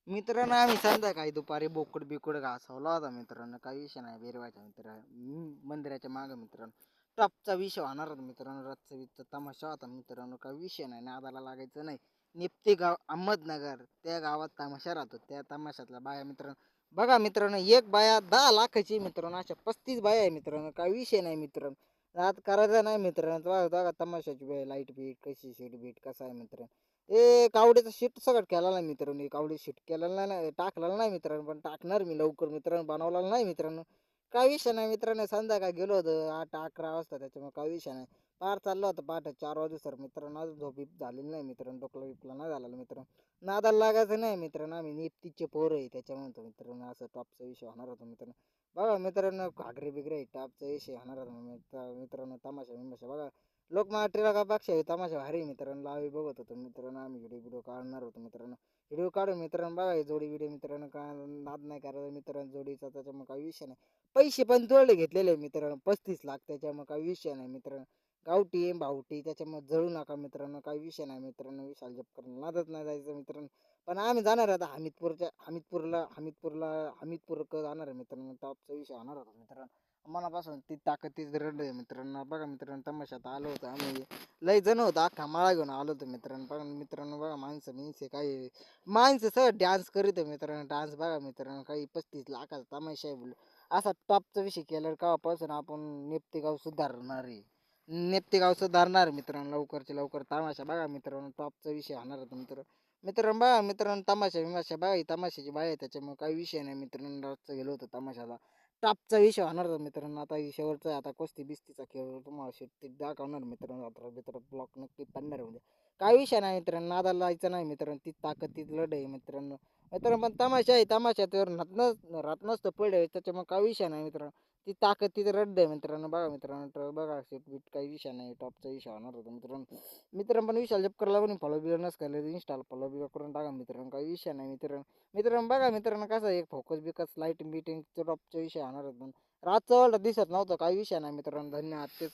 मित्रांनो आम्ही संध्याकाळी दुपारी बोकड बिकुड घासवला होता मित्रांनो. काही विषय नाही बेरवायचा मंदिराच्या मागं मित्रांनो. टॉपचा विषय होणार होता मित्रांनो. रातचा बितचा तमाशा होता मित्रांनो. काही विषय नाही, नादाला लागायचं नाही. निप्ती गाव अहमदनगर त्या गावात तमाशा राहतो. त्या तमाशातला बाया मित्रांनो, बघा मित्रांनो, एक बाया 10 लाखाची मित्रांनो. अशा 35 बाया आहे मित्रांनो. काही विषय नाही मित्रांनो. रात करायचा नाही मित्रांनो. बघा तमाशाची वेळ, लाईट बीट कशी, सीट बीट कसा आहे मित्रांनो. कावडीचा शीट सगळं केलेला आहे मित्रांनो. कावडी शीट केलेला नाही, टाकलेला नाही मित्रांनो, पण टाकणार मी लवकर मित्रांनो. बनवलेला नाही मित्रांनो. काही विषय नाही मित्रांनो. संध्याकाळी गेलो होतो 8-11 वाजता, त्याच्यामुळे काही विषय नाही. पार चाललो होतं पहाटे 4 वाजता सर मित्रांनो. अजून झोप झालेली नाही मित्रांनो. डोकला बिकला नाही झालेलं मित्रांनो. नादाला लागायचं नाही मित्रांनो. आम्ही निपतीचे पोरं आहे त्याच्यामुळे मित्रांनो असं टॉपचा विषय होणार होता मित्रांनो. बघा मित्रांनो, घागरे बिगरे टॉपचा विषय होणार होता मित्रांनो. तमाशा बिमाशा बघा. लोकमान्य टिळकापेक्षा तमाशा भारी मित्रांनो. लावी बघत होतो मित्रांनो. आम्ही व्हिडिओ व्हिडिओ काढणार होतो मित्रांनो. व्हिडिओ काढू मित्रांनो. बघा जोडी व्हिडिओ मित्रांनो. काय नाद नाही करायचा मित्रांनो जोडीचा, त्याच्यामुळे काही विषय नाही. पैसे पण तेवढे घेतलेले मित्रांनो, 35 लाख, त्याच्यामुळे काही विषय नाही मित्रांनो. गावठी भावटी त्याच्यामुळे जळू नका मित्रांनो. काही विषय नाही मित्रांनो. विशाल जपकर नादच नाही जायचं मित्रांनो. पण आम्ही जाणार आता हमीदपूर जाणार आहे मित्रांनो. टॉपचा विषय होणार होता मित्रांनो. मनापासून ती ताकद तीच रड आहे मित्रांनो. बघा मित्रांनो, तमाशात आलो होतो आम्ही. लय जण होतं, अख्खा माळा घेऊन आलो होतो मित्रांनो. बघा मित्रांनो, बघा माणसं मिनसे काही माणसं सगळं डान्स करीत आहे मित्रांनो. डान्स बघा मित्रांनो. काही 35 लाखाचा तमाशा आहे बोल. असा टॉपचा विषय केल्यावर केव्हापासून आपण नेप्तेगाव सुधारणार आहे. नेप्तेगाव सुधारणार मित्रांनो. लवकरच्या लवकर तमाशा बघा मित्रांनो. टॉपचा विषय होणार होता मित्रांनो. मित्रांनो बघा मित्रांनो, तमाशा बिमाशा बघा. ही तमाशाची बाय आहे त्याच्यामुळे काही विषय नाही मित्रांनो. रातचं गेलो होतो तमाशाला. टॉपचा विषय होणार होता मित्रांनो. आता ही शेवटचा आता कुस्ती बिस्तीचा खेळ तुम्हाला शेवटी दाखवणार मित्रांनो. रात्र बित्र ब्लॉक नक्की पडणार म्हणजे काही विषय नाही मित्रांनो. नादाला लायचं नाही मित्रांनो. ती ताकद ती लढ आहे मित्रांनो. मित्रांनो पण तमाशा आहे, तमाशा त्यावर राहत नसतं पडले, त्याच्यामुळे काही विषय नाही मित्रांनो. ती ताकद तिथे रड्ड आहे मित्रांनो. बघा मित्रांनो, बघा शेट बीट काही विषय नाही. टॉपचा विषय होणार होता मित्रांनो. मित्रांनो पण विशाल जपकरला पण फॉलो बिलो नसतं इंस्टाला फॉलो बिलो करून टाका मित्रांनो. काही विषय नाही मित्रांनो. मित्रांनो बघा मित्रांनो, कसं एक फोकस बिकस लाईट बिटिंग टॉपचा विषय होणार होता. रातचं दिसत नव्हतं. काही विषय नाही मित्रांनो. धन्यवाद. तेच